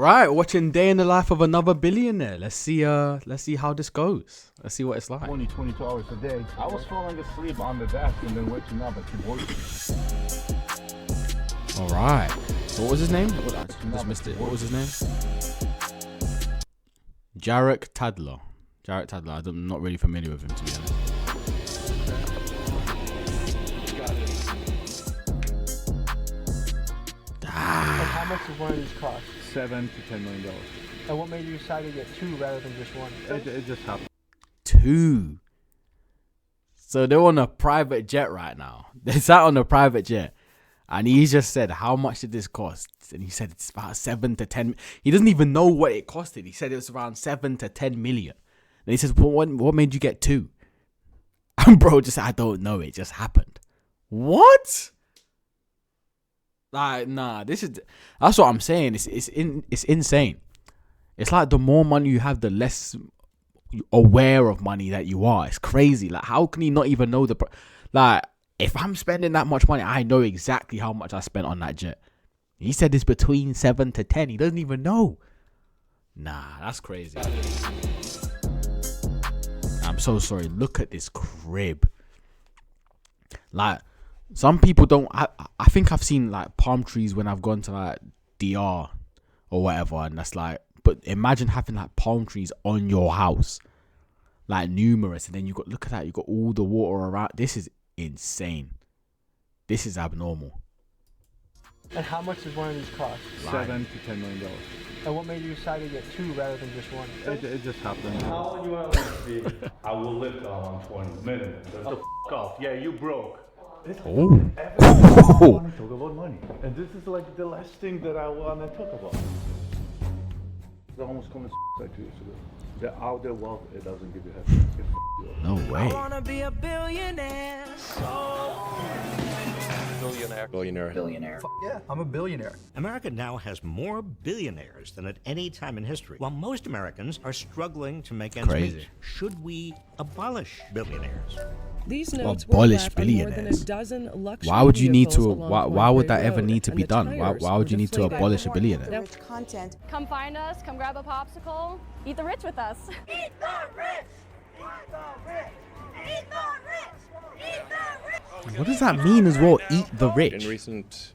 right, watching day in the life of another billionaire. Let's see how this goes. Let's see what it's like. 22 hours a day. I was falling asleep on the desk and then waking up at 2 working. All right. So what was his name? I just missed it. What was his name? Jarek Tadler. I'm not really familiar with him, to be honest. And how much does one of these cost? $7 to $10 million. And what made you decide to get two rather than just one? It just happened. 2. So they're on a private jet right now. They sat on a private jet. And he just said, how much did this cost? And he said it's about 7 to 10. He doesn't even know what it costed. He said it was around 7 to 10 million. And he says, what made you get 2? And bro just said, I don't know. It just happened. What? Like, nah, that's what I'm saying. It's insane. It's like the more money you have, the less aware of money that you are. It's crazy. Like, how can you not even know like, if I'm spending that much money, I know exactly how much I spent on that jet. He said it's between 7 to 10. He doesn't even know. Nah, that's crazy. I'm so sorry. Look at this crib. Like, some people don't. I think I've seen like palm trees when I've gone to like DR or whatever, and that's like. But imagine having like palm trees on your house, like numerous, and then you got look at that. You got all the water around. This is insane. This is abnormal. And how much does one of these cost? $7 to $10 million. And what made you decide to get two rather than just one? It just happened. How old you want to live to be? I will live till I'm 20 minimum. So the f off. Yeah, you broke. Oh. I want to talk about money. And this is like the last thing that I want to talk about. I almost committed suicide 2 years ago. The outer wealth, it doesn't give you happiness. No way. I wanna be a billionaire. Billionaire. Yeah, I'm a billionaire. America now has more billionaires than at any time in history, while most Americans are struggling to make ends meet. Should we abolish billionaires? These notes Abolish were more than a billionaires. dozen luxury Why would you need to? vehicles along Why would that Broadway ever Road, need to and be the done? Why tires would you were need to deflated. abolish a billionaire? Rich content. Come find us, come grab a popsicle, eat the rich with us. Eat the rich! Eat the rich! Eat the rich! Eat the rich! What does that mean as well? Eat the rich. In recent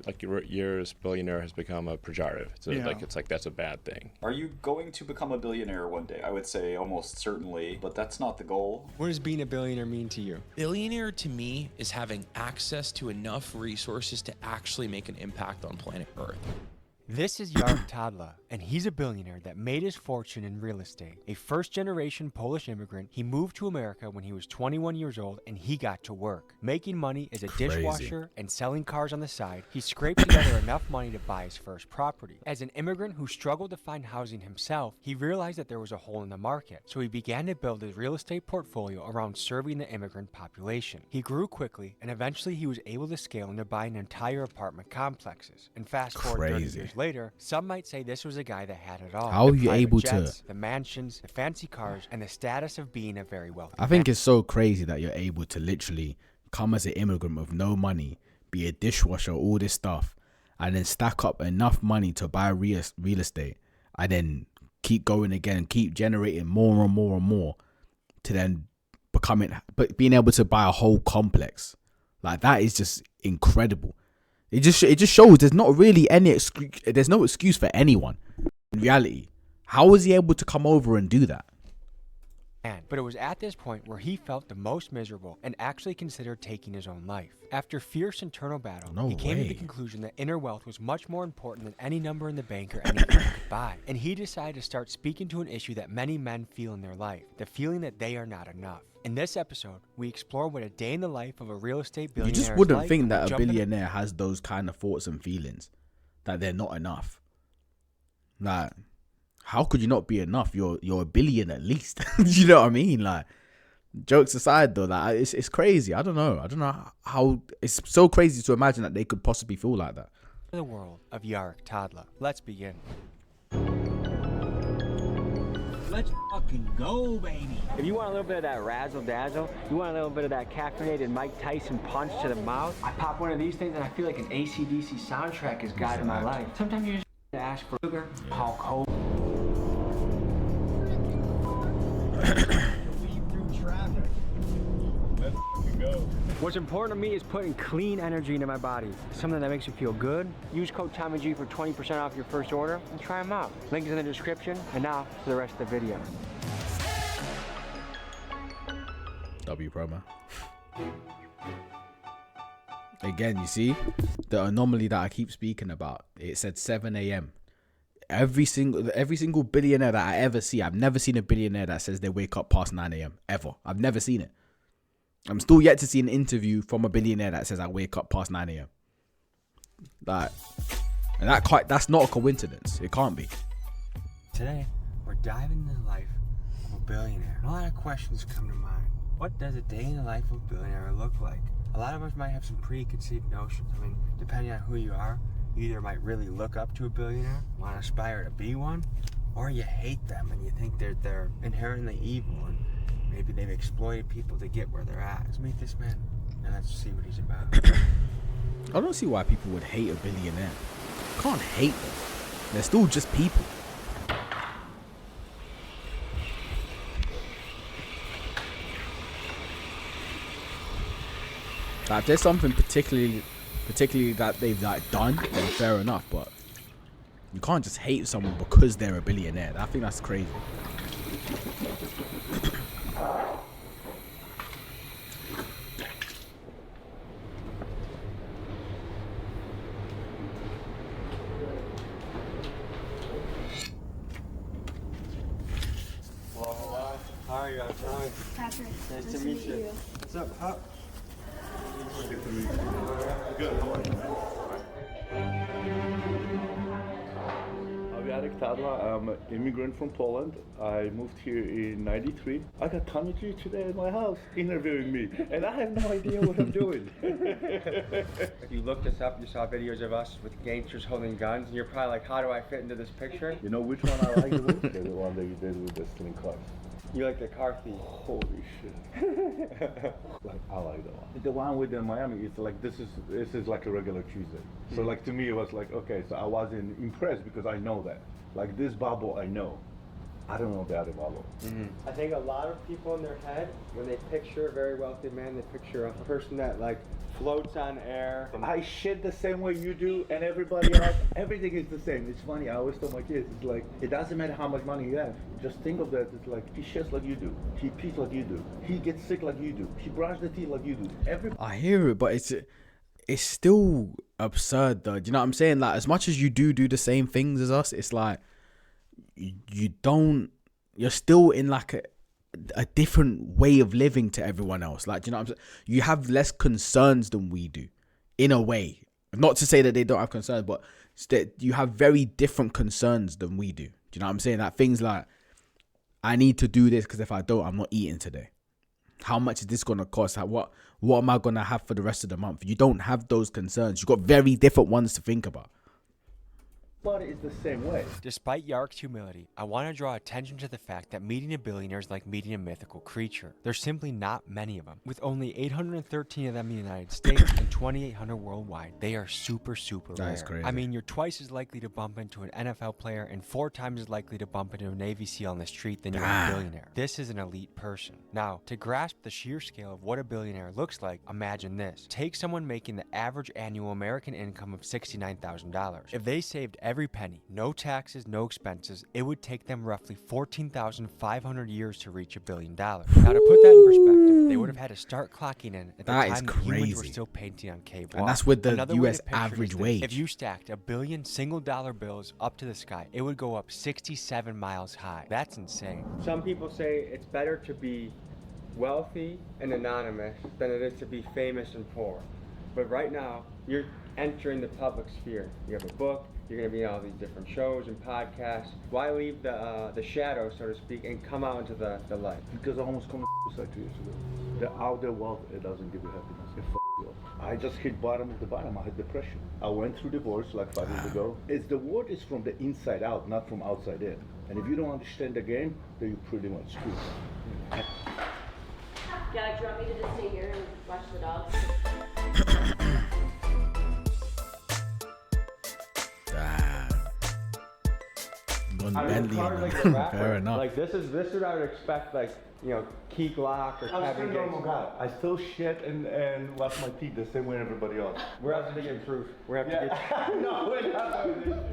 years, billionaire has become a pejorative. So it's like that's a bad thing. Are you going to become a billionaire one day? I would say almost certainly, but that's not the goal. What does being a billionaire mean to you? Billionaire to me is having access to enough resources to actually make an impact on planet Earth. This is Jarek Tadler, and he's a billionaire that made his fortune in real estate. A first-generation Polish immigrant, he moved to America when he was 21 years old, and he got to work. Making money as a dishwasher and selling cars on the side, he scraped together enough money to buy his first property. As an immigrant who struggled to find housing himself, he realized that there was a hole in the market, so he began to build his real estate portfolio around serving the immigrant population. He grew quickly, and eventually he was able to scale into buying entire apartment complexes. And fast forward 30 years later, some might say this was a guy that had it all. How are you able to? The mansions, the fancy cars, and the status of being a very wealthy I think it's so crazy that you're able to literally come as an immigrant with no money, be a dishwasher, all this stuff, and then stack up enough money to buy real estate, and then keep going again, keep generating more and more and more, to then being able to buy a whole complex. Like, that is just incredible. It just shows there's not really any excuse. There's no excuse for anyone. In reality, how was he able to come over and do that? But it was at this point where he felt the most miserable and actually considered taking his own life. After fierce internal battle, he came to the conclusion that inner wealth was much more important than any number in the bank or anything he could buy. And he decided to start speaking to an issue that many men feel in their life, the feeling that they are not enough. In this episode, we explore what a day in the life of a real estate billionaire is like. You just wouldn't think that a billionaire has those kind of thoughts and feelings, that they're not enough. Like, how could you not be enough? You're a billion at least. You know what I mean? Like, jokes aside though, like it's crazy. I don't know how it's so crazy to imagine that they could possibly feel like that. The world of Jarek Tadler. Let's begin. Let's fucking go, baby. If you want a little bit of that razzle dazzle, you want a little bit of that caffeinated Mike Tyson punch to the mouth, I pop one of these things and I feel like an AC/DC soundtrack is guiding my life. Sometimes you just ask for sugar, Hulk Hogan. What's important to me is putting clean energy into my body. Something that makes me feel good. Use code TOMMYG for 20% off your first order and try them out. Link is in the description. And now for the rest of the video. W promo. Again, you see the anomaly that I keep speaking about. It said 7 a.m. Every single billionaire that I ever see, I've never seen a billionaire that says they wake up past 9 a.m. ever. I've never seen it. I'm still yet to see an interview from a billionaire that says I wake up past 9 a.m. That's not a coincidence. It can't be. Today, we're diving into the life of a billionaire. A lot of questions come to mind. What does a day in the life of a billionaire look like? A lot of us might have some preconceived notions. I mean, depending on who you are, you either might really look up to a billionaire, want to aspire to be one, or you hate them and you think they're inherently evil and maybe they've exploited people to get where they're at. Let's meet this man and let's see what he's about. I don't see why people would hate a billionaire. You can't hate them. They're still just people. Like, if there's something particularly that they've done, then fair enough. But you can't just hate someone because they're a billionaire. I think that's crazy. How are you? I'm Tommy. Patrick. Nice to meet you. What's up, Pop? Good to meet you. Good. How are you? I'm Tadla. I'm an immigrant from Poland. I moved here in '93. I got Tommy G today at my house interviewing me, and I have no idea what I'm doing. You looked us up, you saw videos of us with gangsters holding guns, and you're probably like, how do I fit into this picture? You know which one I like the most? The one that you did with the stealing cars. You like the car thief? Holy shit! Like, I like that one. The one with the Miami, it's like this is like a regular Tuesday. So like to me it was like, okay, so I wasn't impressed because I know that. Like this bubble I know. I don't know the other bubble. I think a lot of people in their head, when they picture a very wealthy man, they picture a person that like floats on air. I shit the same way you do, and everybody else, everything is the same. It's funny, I always tell my kids, it's like, it doesn't matter how much money you have. Just think of that, it's like, he shits like you do. He pees like you do. He gets sick like you do. He brushes the teeth like you do. I hear it, but it's still absurd though. Do you know what I'm saying? Like, as much as you do the same things as us, it's like, you're still in like a different way of living to everyone else. Like, do you know what I'm saying? You have less concerns than we do, in a way. Not to say that they don't have concerns, but that you have very different concerns than we do. Do you know what I'm saying? That things like, I need to do this because if I don't, I'm not eating today. How much is this gonna cost? What am I gonna have for the rest of the month? You don't have those concerns. You've got very different ones to think about. But it's the same way. Despite Yark's humility, I want to draw attention to the fact that meeting a billionaire is like meeting a mythical creature. There's simply not many of them. With only 813 of them in the United States and 2,800 worldwide, they are super rare. That's crazy. I mean, you're twice as likely to bump into an NFL player and 4 times as likely to bump into a Navy SEAL on the street than you're a billionaire. This is an elite person. Now, to grasp the sheer scale of what a billionaire looks like, imagine this. Take someone making the average annual American income of $69,000. If they saved every penny, no taxes, no expenses, it would take them roughly 14,500 years to reach $1 billion. Now, to put that in perspective, they would have had to start clocking in at the time that humans were still painting on cave walls. And that's with the Another US way to picture average this. wage. If you stacked $1 billion single-dollar bills up to the sky, it would go up 67 miles high. That's insane. Some people say it's better to be wealthy and anonymous than it is to be famous and poor. But right now, you're entering the public sphere. You have a book, you're going to be on all these different shows and podcasts. Why leave the shadow, so to speak, and come out into the light? Because I almost committed suicide 2 years ago. The outer wealth, it doesn't give you happiness. It you up. I just hit bottom of the bottom. I had depression. I went through divorce like 5 years ago. The word is from the inside out, not from outside in. And if you don't understand the game, then you're pretty much screwed. Yeah, do you want me to just stay here and watch the dogs? on Out of the Bentley. cars, And like the rapper, fair enough. Like this is what I would expect. Like Key Glock or I'm Kevin still a normal Gates. guy. I still shit and wash my teeth the same way everybody else. We're having to get proof. We're having to get. No, we're not.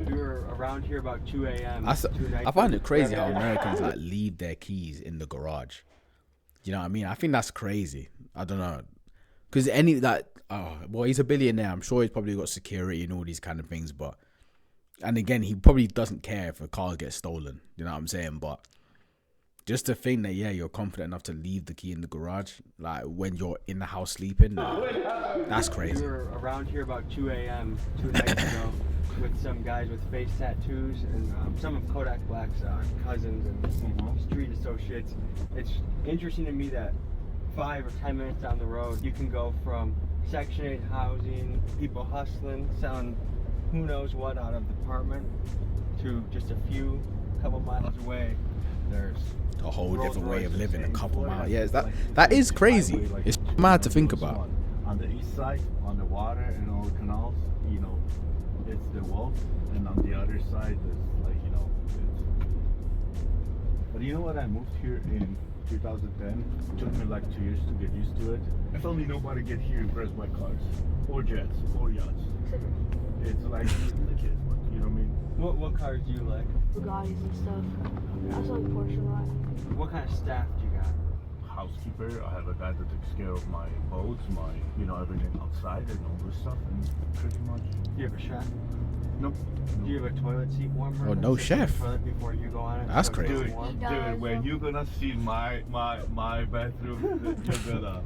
We were around here about 2 a.m. I find it crazy how Americans like leave their keys in the garage. You know what I mean? I think that's crazy. I don't know, because he's a billionaire. I'm sure he's probably got security and all these kind of things. But and again, he probably doesn't care if a car gets stolen. You know what I'm saying? But just to think that you're confident enough to leave the key in the garage, like when you're in the house sleeping, that's crazy. We were around here about 2 a.m. 2 nights ago with some guys with face tattoos and some of Kodak Black's cousins and street associates. It's interesting to me that 5 or 10 minutes down the road, you can go from Section 8 housing, people hustling, selling who knows what out of the apartment, to just a couple miles away. There's a whole different way of living, a couple miles. Yeah, that is crazy. It's mad to think about. On the east side, on the water and all the canals, it's the wealth, and on the other side, it's. But you know what? I moved here in 2010. It took me like 2 years to get used to it. I felt nobody get here impressed by cars, or jets, or yachts. It's like the kids, you know what I mean? What cars do you like? Bugattis and stuff. I also like Porsche a lot. What kind of staff do you got? Housekeeper. I have a guy that takes care of my boats, everything outside and all this stuff, and pretty much. Do you have a chef? Nope. Do you have a toilet seat warmer? Oh, no chef. Before you go on it. That's crazy. Dude, when you're gonna see my bathroom, you're gonna.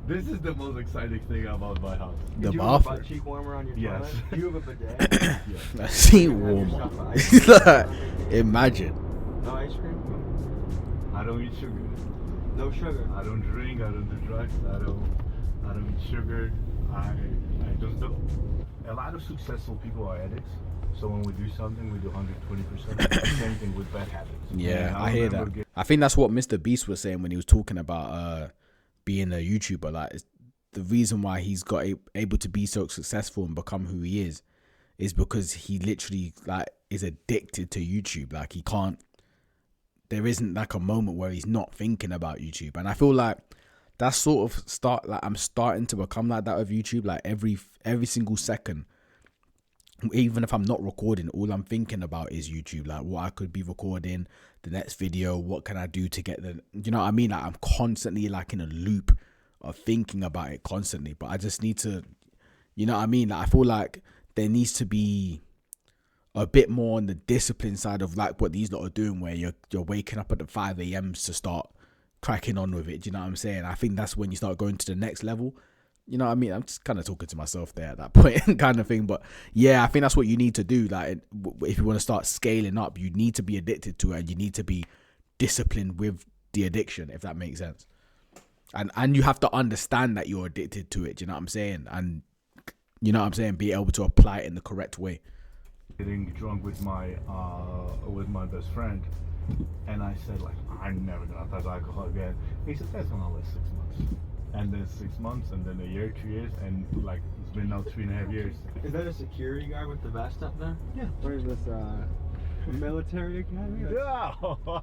This is the most exciting thing about my house. The bathroom. You have a butt cheek warmer on your toilet? Do you have a bidet? Yes. A seat warmer. Imagine. No ice cream? I don't eat sugar. No sugar. I don't drink. I don't do drugs. I don't eat sugar. I just don't. A lot of successful people are addicts. So when we do something, we do 120%. Same thing with bad habits. Yeah, I hear that. I think that's what Mr. Beast was saying when he was talking about being a YouTuber. Like, the reason why he's got able to be so successful and become who he is because he literally is addicted to YouTube. Like, he can't. There isn't like a moment where he's not thinking about YouTube, and I feel like that's sort of I'm starting to become like that with YouTube. Like every single second, even if I'm not recording, all I'm thinking about is YouTube. Like, what I could be recording, the next video, what can I do to get you know what I mean? Like, I'm constantly like in a loop of thinking about it constantly, but I just need to, you know what I mean? Like, I feel like there needs to be a bit more on the discipline side of like what these lot are doing, where you're waking up at the 5 a.m.s to start cracking on with it. Do you know what I'm saying? I think that's when you start going to the next level. You know what I mean? I'm just kind of talking to myself there at that point kind of thing. But yeah, I think that's what you need to do. Like, if you want to start scaling up, you need to be addicted to it, and you need to be disciplined with the addiction, if that makes sense. And you have to understand that you're addicted to it. Do you know what I'm saying? And you know what I'm saying? Be able to apply it in the correct way. Getting drunk with my best friend, and I said, like, I'm never gonna touch alcohol again. He said, that's gonna last 6 months, and then 6 months, and then a year, 2 years, and like it's been now 3.5 years. Is that a security guard with the vest up there? Yeah. What is this? Military academy? No.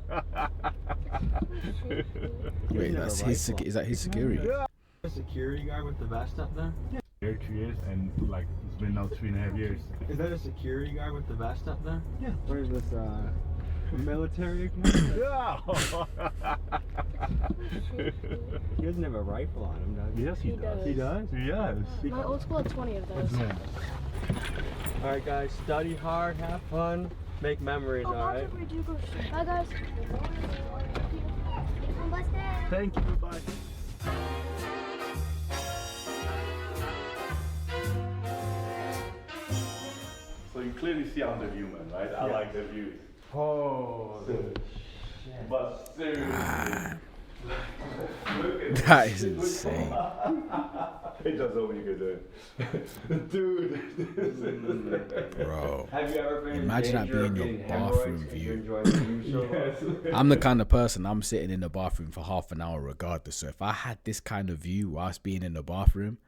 Wait, that's his. Is that his security? Yeah. A security guard with the vest up there? Yeah. Year, 2 years, and like it's been now 3.5 years. Is that a security guard with the vest up there? Yeah. What is this? Military academy? No. He doesn't have a rifle on him, does he? Yes, he does. He does? Yes. My old school had 20 of those. Alright guys, study hard, have fun, make memories, alright? Bye guys. Thank you, bye. So you clearly see I'm the view, man, right? I like the views. Oh, but seriously, look at That is insane. It does what you could do. Dude. Bro, have you ever been imagine that being your bathroom view. I'm the kind of person, I'm sitting in the bathroom for half an hour regardless. So if I had this kind of view whilst being in the bathroom,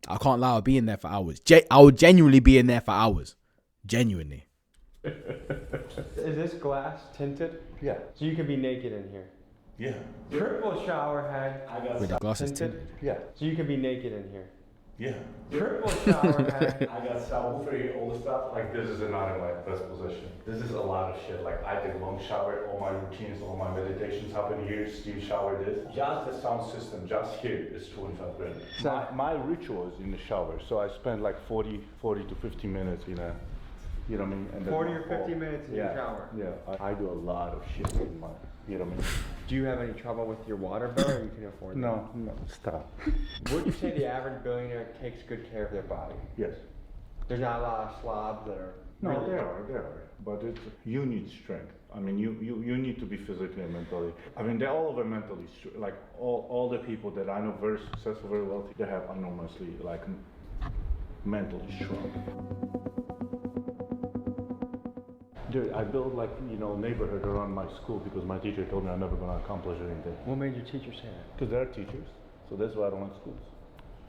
I can't lie, I'll be in there for hours. I would genuinely be in there for hours. Genuinely. Is this glass tinted? Yeah. So you could be naked in here. Yeah. Triple shower head. With the glasses tinted. Yeah. So you could be naked in here. Yeah. Triple shower head. I got subwoofer, all the stuff. Like, this is not in my best position. This is a lot of shit. Like, I take long shower, all my routines, all my meditations happen here. Steve shower this. Just the sound system, just here, is 25 grand. My ritual is in the shower, so I spend like 40 to 50 minutes in a, you know what I mean? And then 40 or 50 minutes in your shower. Yeah, I do a lot of shit in my, you know what I mean? Do you have any trouble with your water bill, or you can afford that? No, stop. Would you say the average billionaire takes good care of their body? Yes. There's not a lot of slobs that are. No, really there are, but it's, you need strength. I mean, you need to be physically and mentally. I mean, they're all over mentally, like all the people that I know very successful, very wealthy, they have enormously, like, mentally strong. Dude, I built like, neighborhood around my school because my teacher told me I'm never gonna accomplish anything. What made your teacher say that? Because they're teachers, so that's why I don't like schools.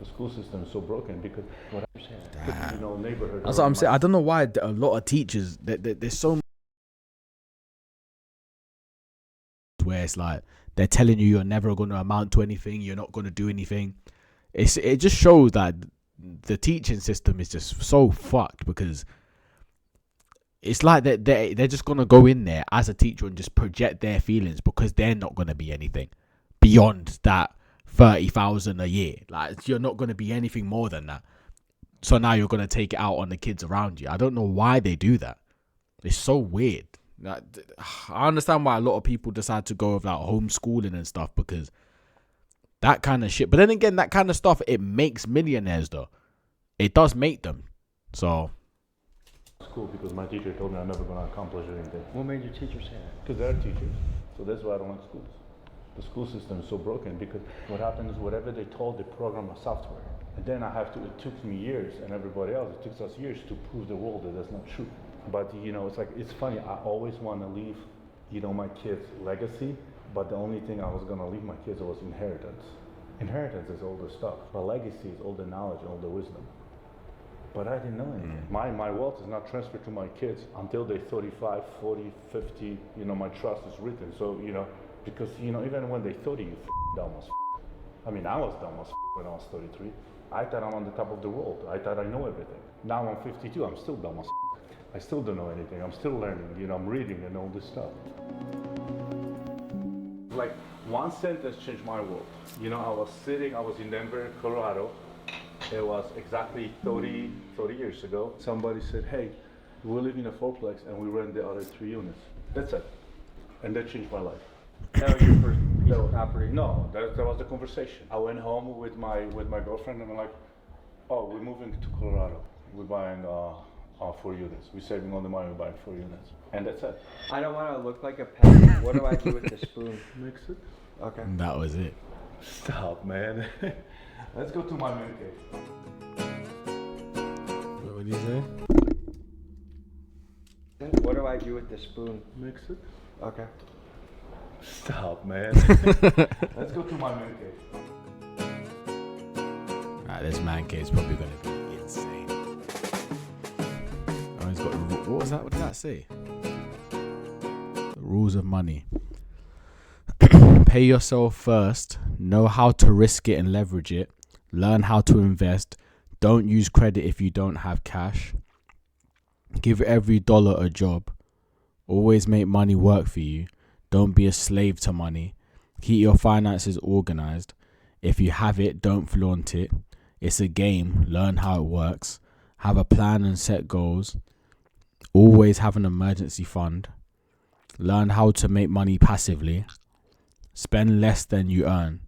The school system is so broken because what I'm saying, neighborhood. That's what I'm saying. I don't know why a lot of teachers there's so where it's like they're telling you you're never going to amount to anything, you're not going to do anything. It just shows that the teaching system is just so fucked, because it's like they're just going to go in there as a teacher and just project their feelings, because they're not going to be anything beyond that 30,000 a year. Like, you're not going to be anything more than that. So now you're going to take it out on the kids around you. I don't know why they do that. It's so weird. Like, I understand why a lot of people decide to go with like homeschooling and stuff, because that kind of shit. But then again, that kind of stuff, it makes millionaires though. It does make them. So school because my teacher told me I'm never going to accomplish anything. What made your teacher say that? Because they're teachers, so that's why I don't like schools. The school system is so broken because what happens is whatever they told, they program a software. And then it took me years, and everybody else, it took us years to prove the world that that's not true. But, it's funny, I always want to leave, my kids' legacy, but the only thing I was going to leave my kids was inheritance. Inheritance is all the stuff, but legacy is all the knowledge, all the wisdom. But I didn't know anything. My wealth is not transferred to my kids until they're 35, 40, 50, my trust is written. So, because, even when they're 30, you dumb as I mean, I was dumb as when I was 33. I thought I'm on the top of the world. I thought I know everything. Now I'm 52, I'm still dumb as I still don't know anything. I'm still learning, I'm reading and all this stuff. Like, one sentence changed my world. I was in Denver, Colorado. It was exactly 30 years ago. Somebody said, hey, we live in a fourplex and we rent the other 3 units. That's it. And that changed my life. That was your first piece of property? No, that was the conversation. I went home with my girlfriend and I'm like, oh, we're moving to Colorado. We're buying 4 units. We're saving all the money, we're buying 4 units. And that's it. I don't want to look like a peasant. What do I do with the spoon? Mix it. Okay. And that was it. Stop, man. Let's go to my man cave. What did you say? What do I do with the spoon? Mix it. Okay. Stop, man. Let's go to my man cave. Alright, this man cave is probably going to be insane. Oh, he's got. What was that? What did that say? The rules of money. Pay yourself first. Know how to risk it and leverage it. Learn how to invest. Don't use credit if you don't have cash. Give every dollar a job. Always make money work for you. Don't be a slave to money. Keep your finances organized. If you have it, don't flaunt it. It's a game. Learn how it works. Have a plan and set goals. Always have an emergency fund. Learn how to make money passively. Spend less than you earn.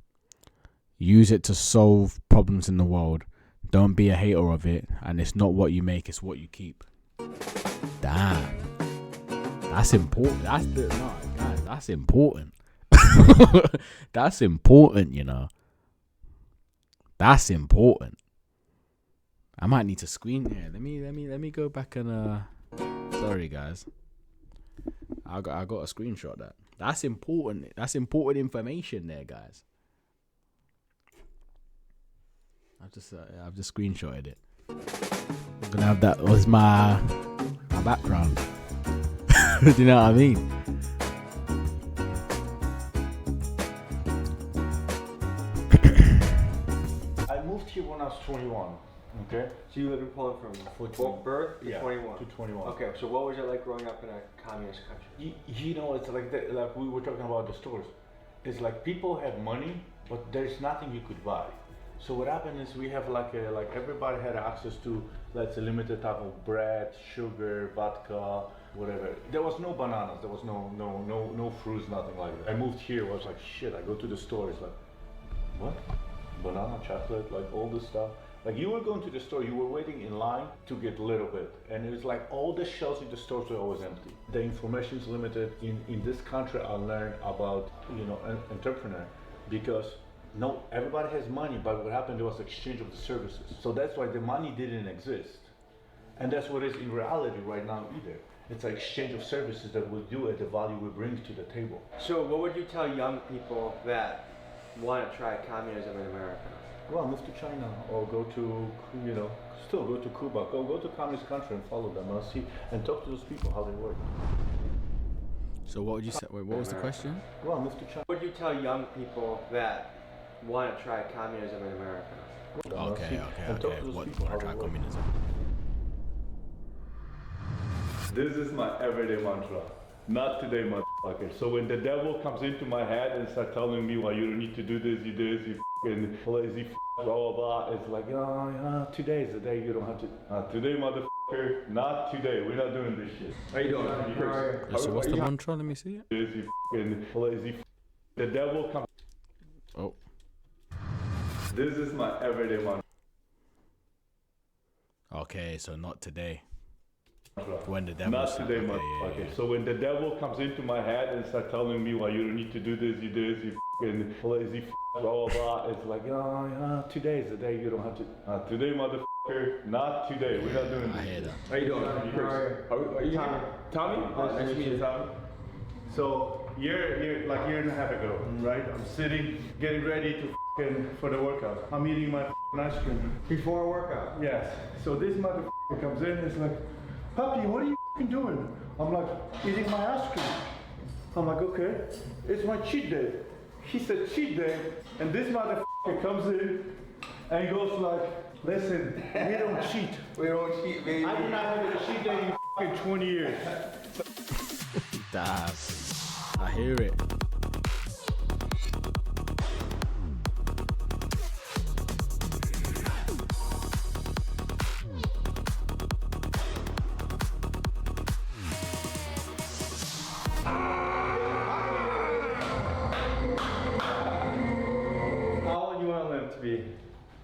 Use it to solve problems in the world. Don't be a hater of it. And it's not what you make, it's what you keep. Damn. That's important. That's important. That's important, That's important. I might need to screen here. Let me go back and sorry guys. I got a screenshot that. That's important. That's important information there, guys. I've just screenshotted it. I'm gonna have that as my background. Do you know what I mean? I moved here when I was 21. Okay. So you live in Poland from birth to 21? To 21. Okay, so what was it like growing up in a communist country? You know, it's like like we were talking about the stores. It's like people have money, but there's nothing you could buy. So what happened is we have like everybody had access to, let's say, limited type of bread, sugar, vodka, whatever. There was no bananas, there was no fruits, nothing like that. I moved here, I was like, shit, I go to the store, it's like, what? Banana, chocolate, like all this stuff. Like you were going to the store, you were waiting in line to get a little bit. And it was like all the shelves in the stores were always empty. The information is limited. In this country, I learned about, an entrepreneur because no, everybody has money, but what happened, there was exchange of the services. So that's why the money didn't exist. And that's what it is in reality right now either. It's an exchange of services that we do at the value we bring to the table. So what would you tell young people that want to try communism in America? Well, move to China or go to, still go to Cuba. Go to communist country and follow them and see and talk to those people how they work. So what would you say? Wait, what was the question? Well, move to China. What would you tell young people that want to try communism in America? Okay. What want to try communism? This is my everyday mantra. Not today, motherfucker. So when the devil comes into my head and starts telling me, well, you don't need to do this, you fucking lazy blah, blah, blah. It's like, today is the day you don't have to. Today, motherfucker, not today. We're not doing this shit. How you doing? So what's the mantra? Let me see it. You fucking lazy. The devil comes. Oh. This is my everyday mantra. Okay, so not today. When the devil not today, motherfucker. Yeah. So when the devil comes into my head and starts telling me, well, you don't need to do this, you fucking lazy blah, blah, blah. It's like, today is the day you don't have to. Today, motherfucker, not today. We're not doing this. I hear that. How you doing? Are you Tommy? Nice to meet you, Tommy. So year and a half ago, right? I'm sitting, getting ready to for the workout. I'm eating my ice cream. Before a workout? Yes. So this motherfucker comes in and is like, Puppy, what are you doing? I'm like, eating my ice cream. I'm like, okay, it's my cheat day. He said cheat day, and this motherfucker comes in and goes like, listen, we don't cheat. We don't cheat, baby. I've been not having a cheat day in fucking 20 years. Damn. I hear it.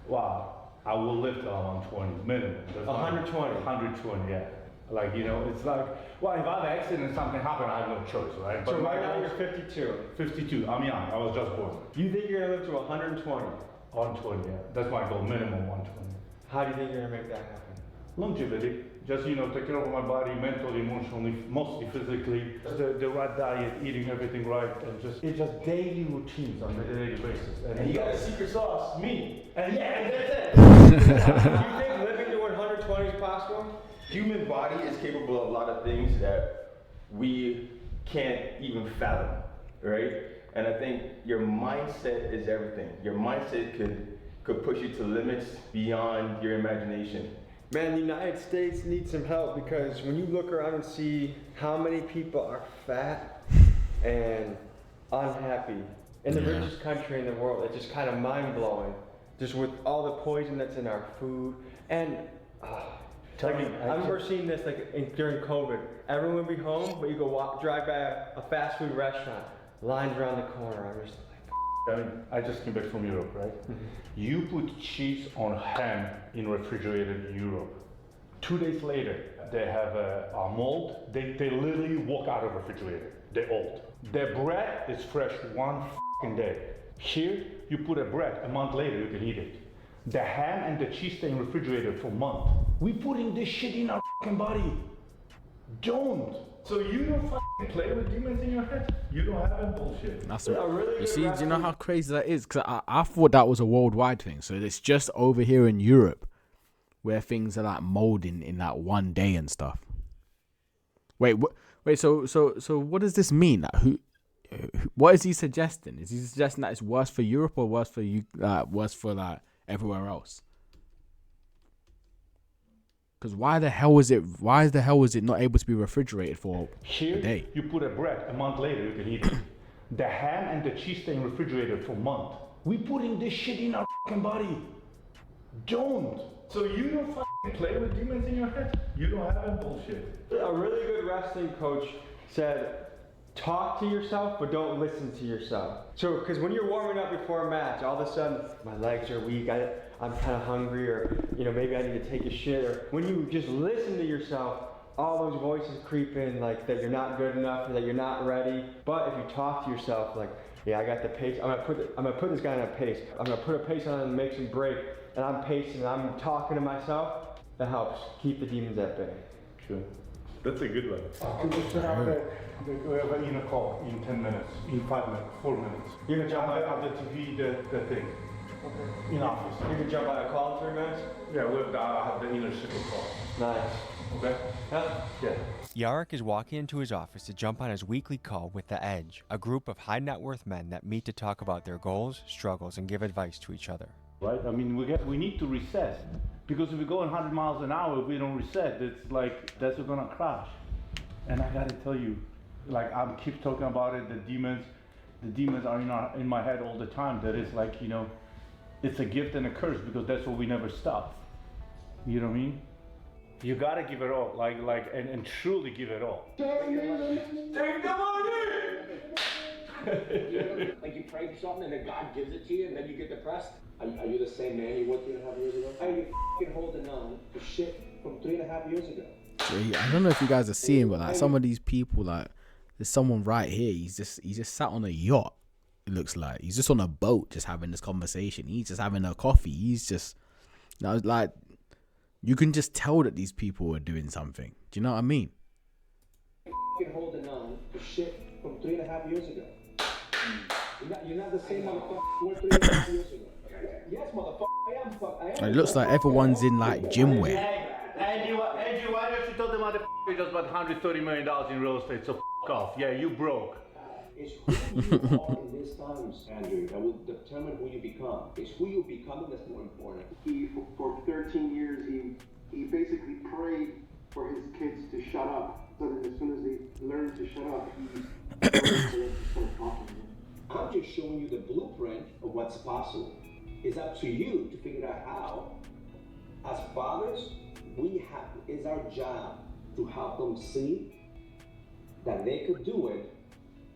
Wow, I will live till I'm 120 minimum. 120? 120, yeah. Like, it's like, well, if I have an accident and something happened, I have no choice, right? So right now you're 52. 52, I'm young, I was just born. You think you're gonna live to 120? 120, yeah. That's my goal, minimum 120. How do you think you're gonna make that happen? Longevity. Just, take care of my body, mentally, emotionally, mostly physically. The right diet, eating everything right, and it's just daily routines on a daily basis. And you got a secret sauce, me. And that's it. Do you think living to 120 is possible? Human body is capable of a lot of things that we can't even fathom, right? And I think your mindset is everything. Your mindset could push you to limits beyond your imagination. Man, the United States needs some help because when you look around and see how many people are fat and unhappy in the richest country in the world, it's just kind of mind-blowing. Just with all the poison that's in our food. And I remember seeing this during COVID. Everyone would be home, but you go drive by a fast food restaurant, lines around the corner. I'm just like, I just came back from Europe, right? You put cheese on ham in refrigerated Europe. 2 days later, they have a mold. They literally walk out of refrigerator. They're old. Their bread is fresh one fucking day. Here, you put a bread, a month later you can eat it. The ham and the cheese stay in refrigerator for a month. We putting this shit in our fucking body. Don't. So you don't fucking play with demons in your head? You don't have that bullshit. That's really you see, do you know how crazy that is? Because I thought that was a worldwide thing. So it's just over here in Europe where things are like molding in like 1 day and stuff. Wait, Wait, so what does this mean? Like, what is he suggesting? Is he suggesting that it's worse for Europe or worse for you? Worse for like everywhere else? Because why the hell was it not able to be refrigerated for a day? You put a bread, a month later you can eat it. The ham and the cheese stay in refrigerator for a month. We putting this shit in our fucking body. Don't. So you don't fucking play with demons in your head? You don't have that bullshit. A really good wrestling coach said, talk to yourself, but don't listen to yourself. So, because when you're warming up before a match, all of a sudden, my legs are weak, I'm kind of hungry, or, maybe I need to take a shit, or when you just listen to yourself, all those voices creep in, like that you're not good enough, or that you're not ready. But if you talk to yourself, like, yeah, I got the pace, I'm gonna put this guy on a pace. I'm gonna put a pace on him and make him break, and I'm pacing, and I'm talking to myself, that helps keep the demons at bay. Sure. That's a good one. Can you sit out there? We have an call in 10 minutes, in 5 minutes, 4 minutes. You can jump on the TV, the thing. Okay. In office. You can jump on a call in 3 minutes? Yeah, I have the inner circle call. Nice. Okay? Huh? Yeah. Yarrick is walking into his office to jump on his weekly call with The Edge, a group of high net worth men that meet to talk about their goals, struggles, and give advice to each other. Right? I mean, we need to reset. Because if we go 100 miles an hour, if we don't reset, it's like, that's what's gonna crash. And I gotta tell you, like, I keep talking about it, the demons are in my head all the time. That is like, it's a gift and a curse, because that's what we never stop. You know what I mean? You gotta give it all, and truly give it all. Take the money! Like you pray for something and then God gives it to you and then you get depressed? Are you the same man you were 3.5 years ago? Are you f***ing holding on to shit from 3.5 years ago? I don't know if you guys are seeing, but like some of these people, like there's someone right here. He's just sat on a yacht. It looks like he's just on a boat, just having this conversation. He's just having a coffee. He's just, like, you can just tell that these people are doing something. Do you know what I mean? F***ing holding on to shit from 3.5 years ago. You're not the same motherfucker you were 3.5 years ago. Yes, motherfucker, I am. It looks like everyone's in like gym wear. Andrew, why don't you tell the motherfucker just about $130 million in real estate, so f*** off. Yeah, you broke. It's who you are in these times, Andrew, that will determine who you become. It's who you're becoming that's more important. For 13 years, he basically prayed for his kids to shut up, so that as soon as they learn to shut up, he prayed for them to start talking. I'm just showing you the blueprint of what's possible. It's up to you to figure out how. As fathers, it's our job to help them see that they could do it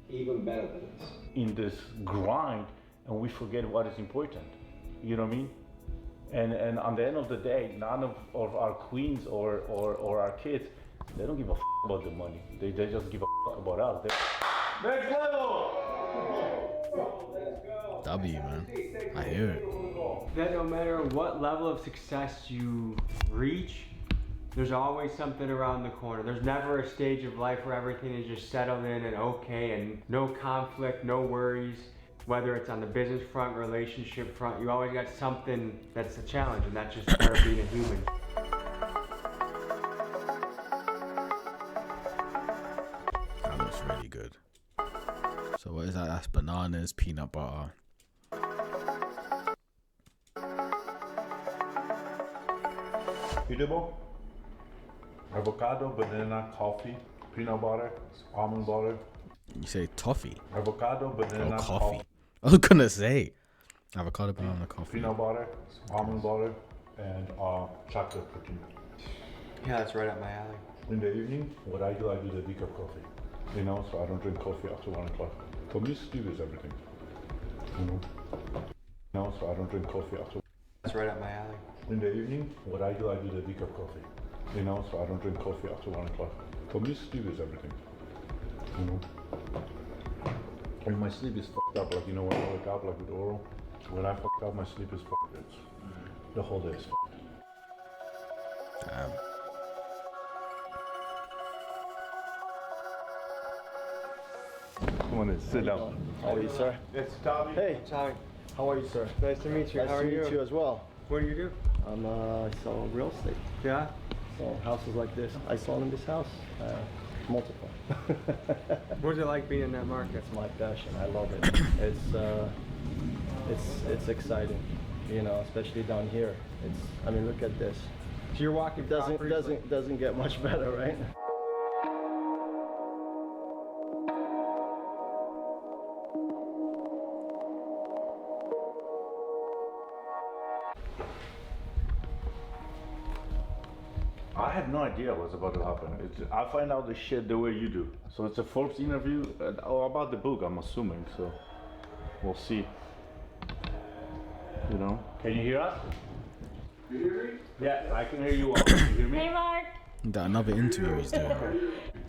even better than us. In this grind, and we forget what is important. You know what I mean? And on the end of the day, none of our queens or our kids, they don't give a f about the money. They just give a f about us. Next level! W, man. I hear it. That no matter what level of success you reach, there's always something around the corner. There's never a stage of life where everything is just settled in and okay and no conflict, no worries. Whether it's on the business front, relationship front, you always got something that's a challenge, and that's just part of being a human. That looks really good. So what is that? That's bananas, peanut butter. Eatable. Avocado, banana, coffee, peanut butter, almond butter. You say toffee? Avocado, banana, coffee. I was gonna say avocado, banana, coffee. Peanut butter, almond butter, and chocolate protein. Yeah, that's right up my alley. In the evening, what I do the decaf coffee. So I don't drink coffee after 1 o'clock. For me, stew is everything. So I don't drink coffee after. That's right up my alley. In the evening, what I do the decaf coffee. So I don't drink coffee after 1 o'clock. For me, stew is everything. And my sleep is fucked up. Like, when I wake up, like with oral, when I fucked up, my sleep is fucked. The whole day is fucked. Damn. Come on in, sit down. How are you, sir? It's Tommy. Hey, Tommy. how are you, sir? Nice to meet you. Nice How are to you? meet you as well. What do you do? I sell real estate. Yeah? So houses like this. I saw in this house. multiply. What's it like being in that market? It's my passion. I love it. It's exciting, you know, especially down here. I mean, look at this. So you're walking. Doesn't get much better, right? I had no idea what's about to happen. I find out the shit the way you do. So it's a Forbes interview about the book, I'm assuming. So we'll see. You know? Can you hear us? You hear me? Yeah, I can hear you all. Can you hear me? Hey, Mark. That another interview he's doing.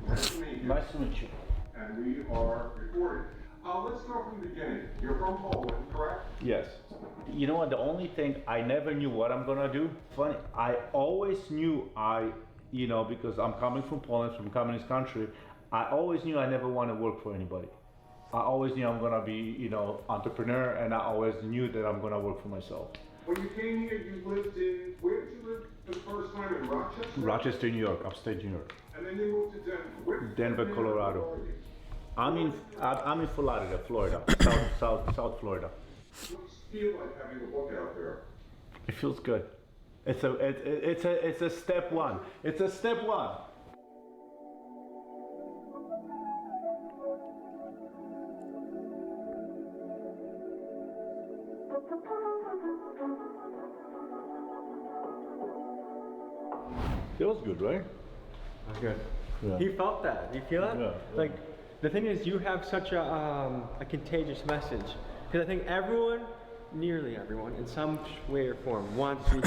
Nice to meet you. Nice to meet you. And we are recording. Let's start from the beginning. You're from Poland, correct? Yes. You know what? The only thing I never knew what I'm gonna do. Funny, I always knew because I'm coming from Poland, from a communist country. I always knew I never want to work for anybody. I always knew I'm gonna be, entrepreneur, and I always knew that I'm gonna work for myself. When you came here, you lived in, where did you live the first time, in Rochester? Rochester, New York, upstate New York. And then you moved to Denver. Where Denver, Colorado. I'm in Florida, South Florida. What's it feel like having a book out there? It feels good. It's a step one. It's a step one. It was good, right? That's good. Yeah. He felt that. You feel that? Yeah. Like, the thing is, you have such a contagious message. Because I think everyone, nearly everyone, in some way or form, wants to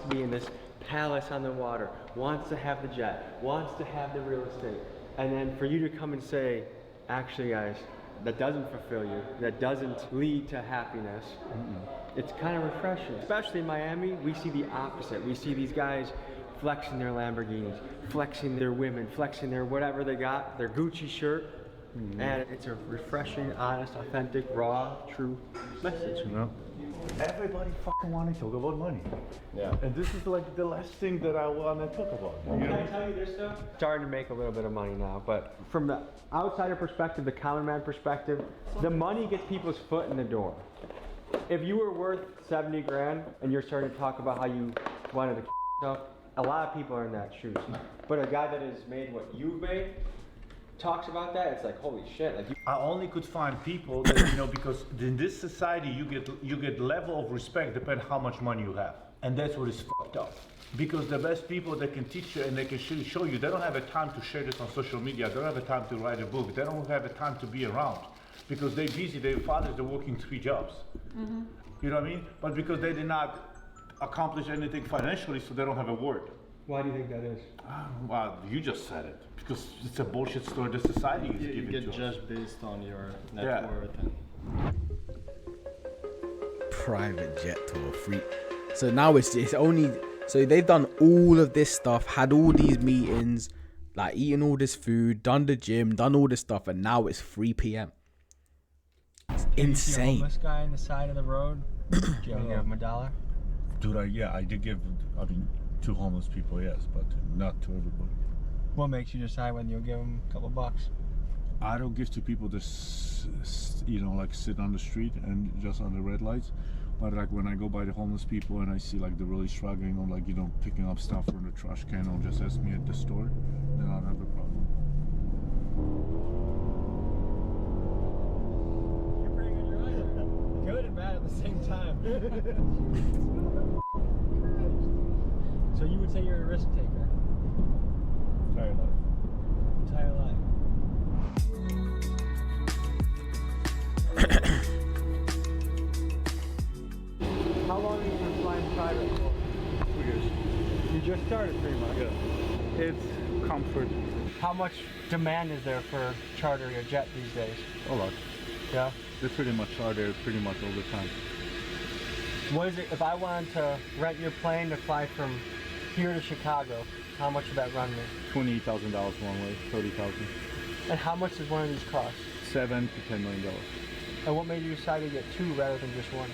be in this palace on the water, wants to have the jet, wants to have the real estate. And then for you to come and say, actually, guys, that doesn't fulfill you, that doesn't lead to happiness, it's kind of refreshing. Especially in Miami, we see the opposite. We see these guys flexing their Lamborghinis, flexing their women, flexing their whatever they got, their Gucci shirt. And it's a refreshing, honest, authentic, raw, true message. You know? Everybody fucking want to talk about money. Yeah. And this is like the last thing that I want to talk about. Can I tell you this though? Starting to make a little bit of money now, but from the outsider perspective, the common man perspective, the money gets people's foot in the door. If you were worth 70 grand and you're starting to talk about how you wanted to yourself, a lot of people are in that shoes. But a guy that has made what you've made talks about that, it's like, holy shit. Like, I only could find people that, because in this society you get level of respect depending how much money you have. And that's what is fucked up. Because the best people that can teach you and they can show you, they don't have a time to share this on social media, they don't have a time to write a book, they don't have a time to be around. Because they're busy, their fathers are working 3 jobs. You know what I mean? But because they did not accomplish anything financially, so they don't have a word. Why do you think that is? Well, you just said it. Because it's a bullshit story the society is giving to us. You get judged based on your net worth. Private jet tour, free. So now it's only. So they've done all of this stuff, had all these meetings, like eating all this food, done the gym, done all this stuff, and now it's 3 p.m. It's insane. Homeless guy on the side of the road. Did you ever give him $1? Dude, I did give, to homeless people, yes, but not to everybody. What makes you decide when you'll give them a couple bucks? I don't give to people that, like sit on the street and just on the red lights. But like when I go by the homeless people and I see like they're really struggling or like, picking up stuff from the trash can or just ask me at the store, then I don't have a problem. You're pretty good, you're right. Good and bad at the same time. So you would say you're a risk taker? Entire life. Entire life. How long have you been flying private for? 2 years. You just started pretty much. Yeah. It's comfort. How much demand is there for chartering a jet these days? A lot. Yeah? They pretty much are there pretty much all the time. What is it, if I wanted to rent your plane to fly from here to Chicago, how much would that run me? $28,000 one way, $30,000. And how much does one of these cost? $7 to $10 million. And what made you decide to get 2 rather than just 1?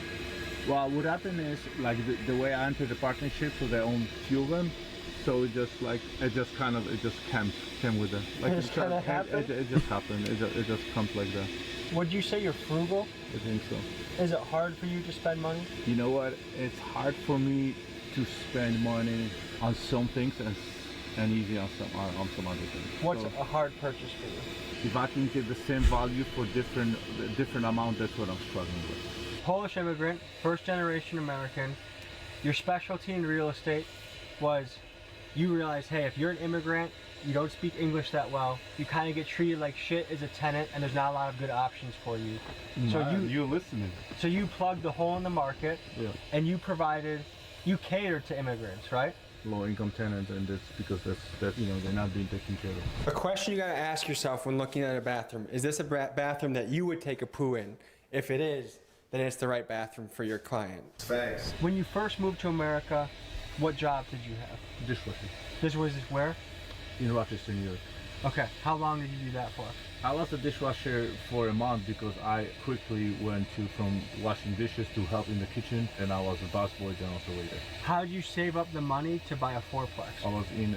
Well, what happened is, like the way I entered the partnership, so they own 2 of them. So it just came with it. Like It just kinda happened? It just happened. It just comes like that. Would you say you're frugal? I think so. Is it hard for you to spend money? You know what? It's hard for me to spend money on some things and easy on some other things. What's So a hard purchase for you? if I can get the same value for different amount, that's what I'm struggling with. Polish immigrant, first generation American. Your specialty in real estate was you realized, hey, if you're an immigrant, you don't speak English that well, you kind of get treated like shit as a tenant, and there's not a lot of good options for you. You're listening. So you plugged the hole in the market, Yeah. and you catered to immigrants, right? Low income tenants, and that's because that's they're not being taken care of. A question you gotta ask yourself when looking at a bathroom: is this a bathroom that you would take a poo in? If it is, then it's the right bathroom for your client. Facts. When you first moved to America, what job did you have? Dishwasher. This was where? In Rochester, New York. Okay. How long did you do that for? I was a dishwasher for a month because I quickly went from washing dishes to help in the kitchen, and I was a busboy and also waiter. How did you save up the money to buy a fourplex? I was in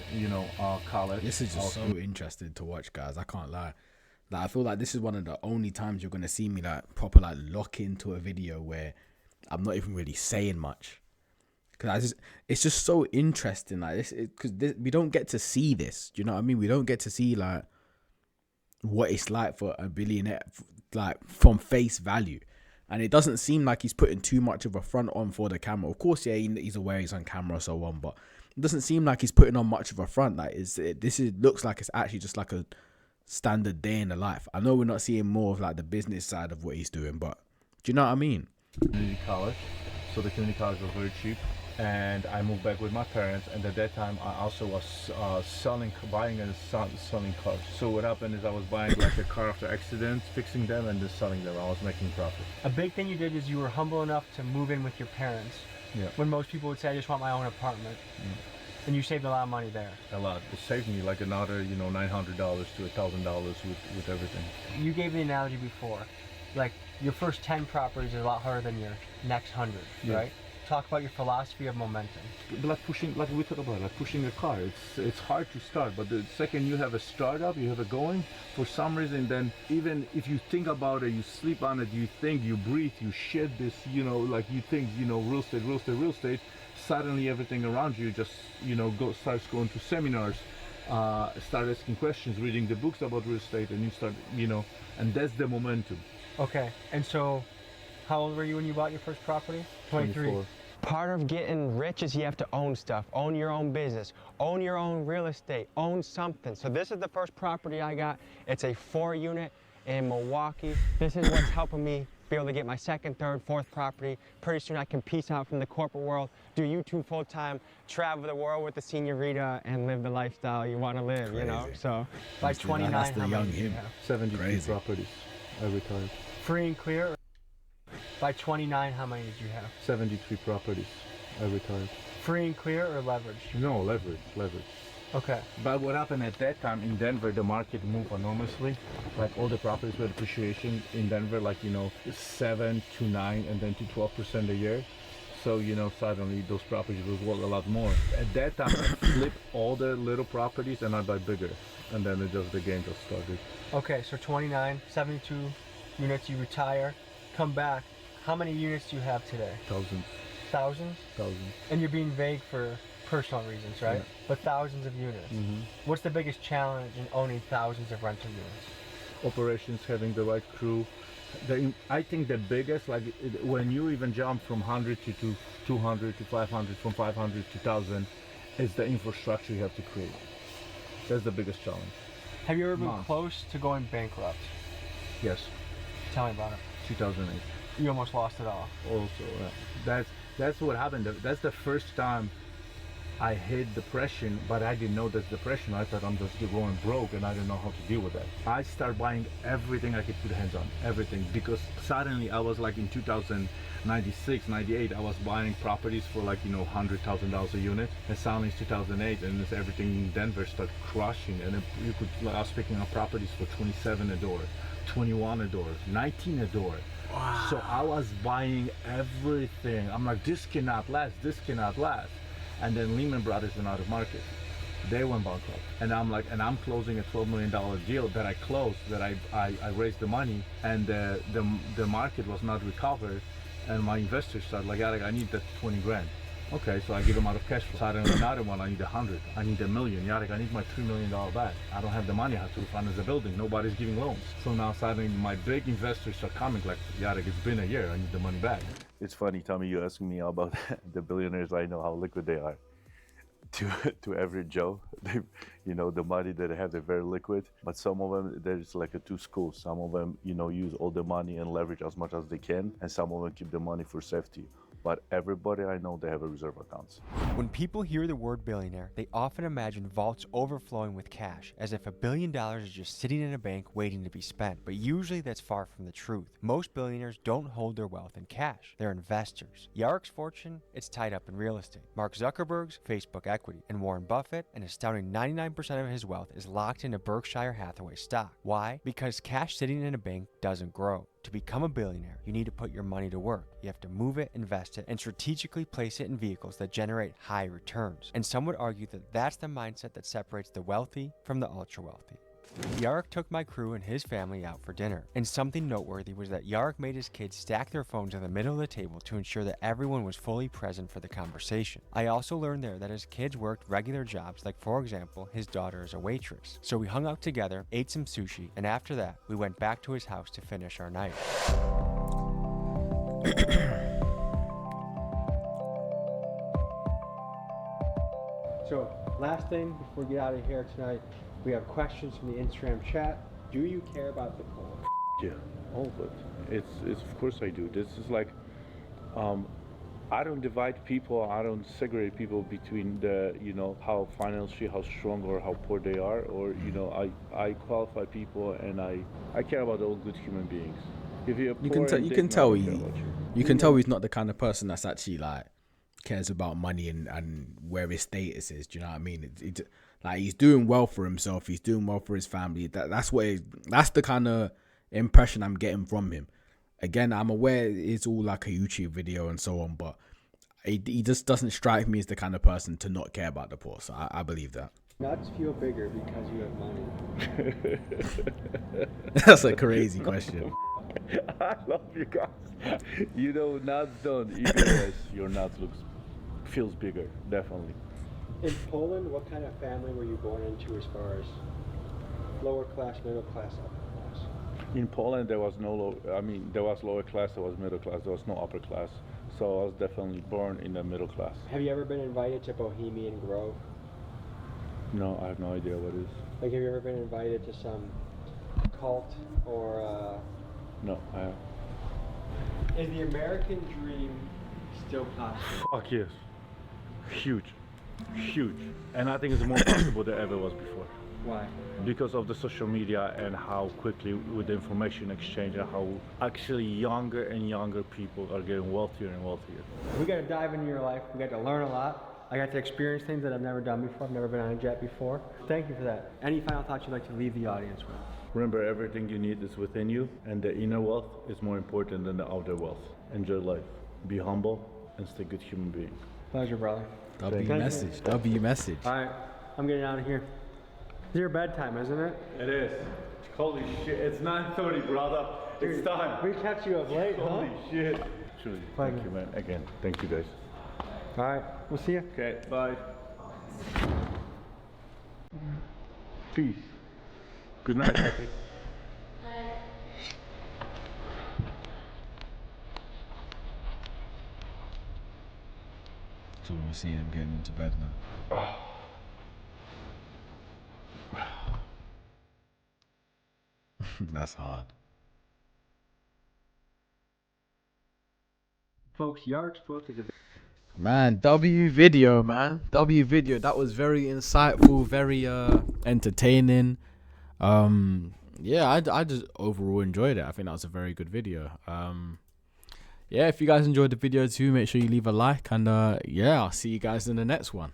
college. This is just so interesting to watch, guys. I can't lie. Like, I feel like this is one of the only times you're gonna see me like proper like lock into a video where I'm not even really saying much, because it's just so interesting. Like this, because we don't get to see this. Do you know what I mean? We don't get to see like what it's like for a billionaire, like from face value. And it doesn't seem like he's putting too much of a front on for the camera. Of course, yeah, he's aware he's on camera, so on, but it doesn't seem like he's putting on much of a front. Like looks like it's actually just like a standard day in the life. I know we're not seeing more of like the business side of what he's doing, but do you know what I mean? Community college, so the community college was very cheap, and I moved back with my parents. And at that time, I also was buying and selling cars. So what happened is I was buying like a car after accident, fixing them, and then selling them. I was making profit. A big thing you did is you were humble enough to move in with your parents. Yeah. When most people would say, I just want my own apartment. And you saved a lot of money there. A lot. It saved me like another, $900 to $1,000 with everything. You gave the analogy before, like your first 10 properties is a lot harder than your next 100, Yeah. right? Talk about your philosophy of momentum. Like we talked about, like pushing a car. It's hard to start, but the second you have a startup, you have it going, for some reason, then even if you think about it, you sleep on it, you think, you breathe, you shit this, like you think, real estate, suddenly everything around you just, starts going to seminars, start asking questions, reading the books about real estate, and you start, and that's the momentum. Okay, and so how old were you when you bought your first property? 23. 24. Part of getting rich is you have to own stuff, own your own business, own your own real estate, own something. So this is the first property I got. It's a 4-unit in Milwaukee. This is what's helping me be able to get my second, third, fourth property. Pretty soon I can peace out from the corporate world, do YouTube full-time, travel the world with the senorita, and live the lifestyle you want to live, So by 29, that's the how young many did you him. have? 73 properties. I retired. Free and clear? By 29, how many did you have? 73 properties. I retired. Free and clear or leverage? No, leverage. Okay. But what happened at that time in Denver, the market moved enormously. Like all the properties were appreciation in Denver, 7 to 9 and then to 12% a year. So, suddenly those properties was worth a lot more. At that time, I flipped all the little properties and I buy bigger. And then the game just started. Okay, so 29, 72 units, you retire, come back. How many units do you have today? Thousands. Thousands? Thousands. And you're being vague for personal reasons, right? Yeah. But thousands of units. Mm-hmm. What's the biggest challenge in owning thousands of rental units? Operations, having the right crew. I think the biggest, when you even jump from 100 to 200 to 500, from 500 to 1,000, is the infrastructure you have to create. That's the biggest challenge. Have you ever been close to going bankrupt? Yes. Tell me about it. 2008. You almost lost it all. Also, that's what happened. That's the first time I hit depression, but I didn't know that's depression. I thought I'm just going broke and I didn't know how to deal with that. I started buying everything I could put hands on, everything, because suddenly I was like in 2096, 98, I was buying properties for $100,000 a unit, and suddenly it's 2008 and everything in Denver started crushing, and I was picking up properties for 27 a door, 21 a door, 19 a door. Wow. So I was buying everything. I'm like, this cannot last. And then Lehman Brothers went out of market. They went bankrupt. And I'm closing a $12 million deal that I closed, that I raised the money, and the market was not recovered. And my investors started like, Yarek, I need that 20 grand. Okay, so I give them out of cash flow. Suddenly another one, I need 100. I need $1 million. Yarek, I need my $3 million back. I don't have the money. I have to refinance the building. Nobody's giving loans. So now suddenly my big investors are coming like, Yarek, it's been a year. I need the money back. It's funny, Tommy, you asking me about the billionaires. I know how liquid they are. To average Joe, they, the money that they have, they're very liquid. But some of them, there's like two schools. Some of them, use all the money and leverage as much as they can, and some of them keep the money for safety. But everybody I know, they have a reserve accounts. When people hear the word billionaire, they often imagine vaults overflowing with cash, as if $1 billion is just sitting in a bank waiting to be spent. But usually that's far from the truth. Most billionaires don't hold their wealth in cash. They're investors. Yarek's fortune, it's tied up in real estate. Mark Zuckerberg's Facebook equity, and Warren Buffett, an astounding 99% of his wealth is locked into Berkshire Hathaway stock. Why? Because cash sitting in a bank doesn't grow. To become a billionaire, you need to put your money to work. You have to move it, invest it, and strategically place it in vehicles that generate high returns. And some would argue that that's the mindset that separates the wealthy from the ultra-wealthy. Yarek took my crew and his family out for dinner, and something noteworthy was that Yarek made his kids stack their phones in the middle of the table to ensure that everyone was fully present for the conversation. I also learned there that his kids worked regular jobs, like for example, his daughter is a waitress. So we hung out together, ate some sushi, and after that, we went back to his house to finish our night. So, last thing before we get out of here tonight, we have questions from the Instagram chat. Do you care about the poll? Yeah, all of it. It's of course I do. This is like, I don't divide people. I don't segregate people between the, how financially, how strong or how poor they are, or I qualify people, and I care about all good human beings. If you're you poor, can tell he's not the kind of person that's actually like cares about money and where his status is. Do you know what I mean? Like he's doing well for himself. He's doing well for his family. That's the kind of impression I'm getting from him. Again, I'm aware it's all like a YouTube video and so on, but he just doesn't strike me as the kind of person to not care about the poor. So I believe that. Nuts feel bigger because you have money. That's a crazy question. I love you guys. Nuts don't even as your nuts feels bigger, definitely. In Poland, what kind of family were you born into as far as lower class, middle class, upper class? In Poland, there was there was lower class, there was middle class, there was no upper class. So I was definitely born in the middle class. Have you ever been invited to Bohemian Grove? No, I have no idea what it is. Like, have you ever been invited to some cult or No, I have. Is the American dream still possible? Fuck yes. Huge. And I think it's more possible than ever was before. Why? Because of the social media and how quickly with the information exchange and how actually younger and younger people are getting wealthier and wealthier. We got to dive into your life. We got to learn a lot. I got to experience things that I've never done before. I've never been on a jet before. Thank you for that. Any final thoughts you'd like to leave the audience with? Remember, everything you need is within you, and the inner wealth is more important than the outer wealth. Enjoy life. Be humble and stay a good human being. Pleasure, brother. W message. All right, I'm getting out of here. It's your bedtime, isn't it? It is. Holy shit, it's 9:30, brother. It's time. We kept you up late, Holy shit. Truly, Pleasure. thank you, man. Again, thank you guys. All right, we'll see you. Okay, bye. Peace. Good night, Happy. So we're seeing him getting into bed now. That's hard. Folks, Yarek's book is a... Man, W video, man. W video. That was very insightful, very entertaining. Yeah, I just overall enjoyed it. I think that was a very good video. Yeah, if you guys enjoyed the video too, make sure you leave a like, and yeah, I'll see you guys in the next one.